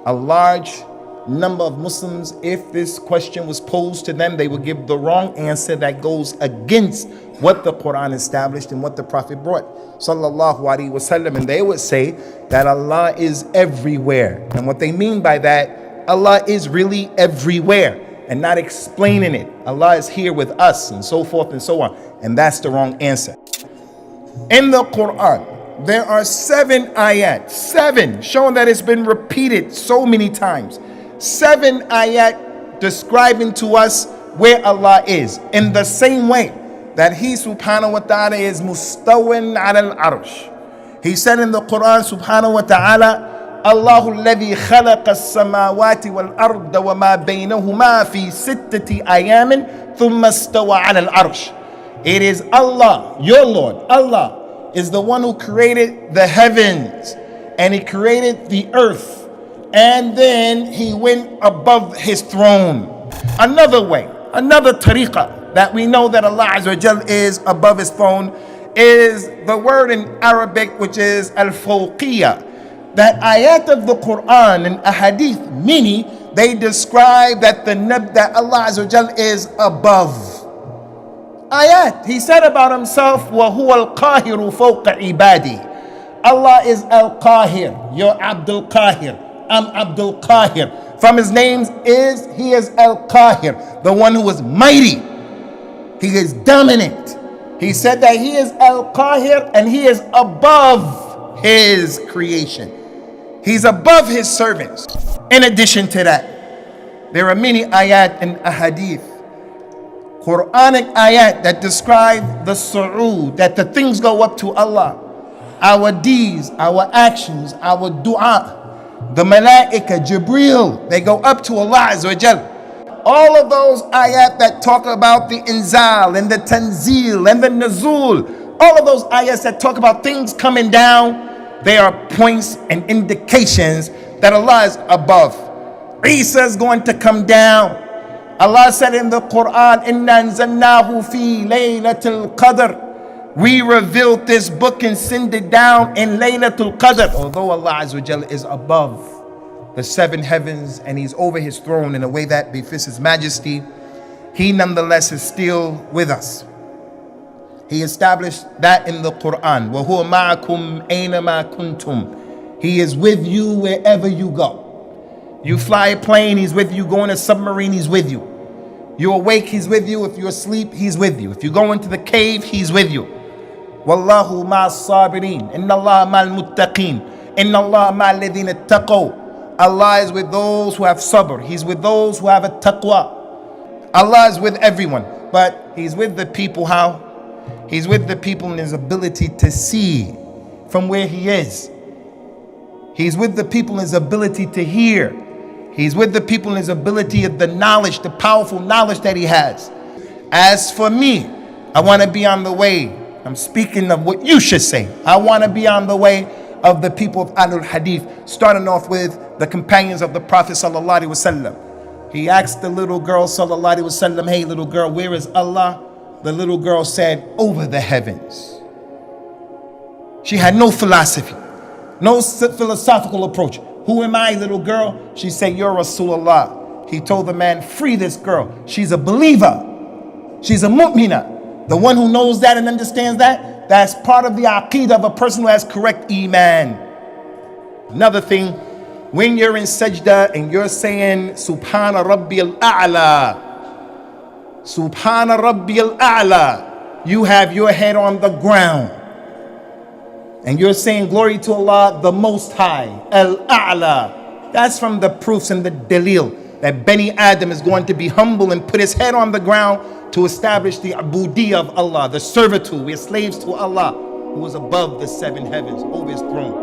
A large number of Muslims, if this question was posed to them, they would give the wrong answer that goes against what the Quran established and what the Prophet brought, sallallahu alaihi wasallam. And they would say that Allah is everywhere. And what they mean by that, Allah is really everywhere, and not explaining it. Allah is here with us, and so forth and so on. And that's the wrong answer. In the Quran, there are 7 ayat, 7, showing that it's been repeated so many times. 7 ayat describing to us where Allah is, in the same way that He subhanahu wa ta'ala is mustawin ala al-arsh. He said in the Quran subhanahu wa ta'ala, Allahu alladhi khalaqa as-samawati wal-arda wa ma baynahuma fi sittati ayamin thumma istawa ala al-arsh. It is Allah, your Lord, Allah is the one who created the heavens, and He created the earth, and then He went above His throne. Another way, another tariqah that we know that Allah Azza wa Jal is above His throne is the word in Arabic, which is al-fawqiyah. That ayat of the Quran and ahadith, many, they describe that that Allah Azza wa Jal is above. Ayat, He said about Himself, وَهُوَ الْقَاهِرُ فَوْقَ عِبَادِي. Allah is Al-Qahir, you're Abdul Qahir, I'm Abdul Qahir. From His names is, He is Al-Qahir, the one who is mighty. He is dominant. He said that He is Al-Qahir, and He is above His creation. He's above His servants. In addition to that, there are many ayat and ahadith, Quranic ayat, that describe the su'ud, that the things go up to Allah. Our deeds, our actions, our dua, the malaika, Jibreel, they go up to Allah Azza wa Jal. All of those ayat that talk about the inzal and the tanzil and the nuzul, all of those ayats that talk about things coming down, they are points and indications that Allah is above. Isa is going to come down. Allah said in the Quran, Inna anzalnahu fi laylatul qadr. We revealed this book and sent it down in Laylatul Qadr. Although Allah Azza wa Jalla is above the 7 heavens and He's over His throne in a way that befits His majesty, He nonetheless is still with us. He established that in the Quran. وَهُوَ مَعَكُمْ أَيْنَمَا كُنْتُمْ. He is with you wherever you go. You fly a plane, He's with you. Go in a submarine, He's with you. You're awake, He's with you. If you're asleep, He's with you. If you go into the cave, He's with you. وَاللَّهُ مَعَ الصَّابِرِينَ إِنَّ اللَّهَ مَعَ الْمُتَّقِينَ إِنَّ اللَّهَ مَعَ الَّذِينَ اتَّقَوْا. Allah is with those who have sabr. He's with those who have a taqwa. Allah is with everyone, but He's with the people how? He's with the people in His ability to see from where He is. He's with the people in His ability to hear. He's with the people in His ability of the knowledge, the powerful knowledge that He has. As for me, I want to be on the way. I'm speaking of what you should say. I want to be on the way of the people of Ahlul Hadith, starting off with the companions of the Prophet sallallahu alaihi wasallam. He asked the little girl sallallahu alaihi wasallam, hey little girl, where is Allah? The little girl said, over the heavens. She had no philosophy, no philosophical approach. Who am I, little girl? She said, you're Rasulullah. He told the man, free this girl. She's a believer. She's a mu'mina. The one who knows that and understands that, that's part of the aqeedah of a person who has correct iman. Another thing, when you're in sajda and you're saying, Subhana Rabbiyal A'la, Subhana Rabbiyal A'la, you have your head on the ground. And you're saying, glory to Allah, the Most High, Al-A'la. That's from the proofs and the dalil that Bani Adam is going to be humble and put his head on the ground to establish the ubudiyya of Allah, the servitude. We are slaves to Allah, who is above the 7 heavens, over His throne.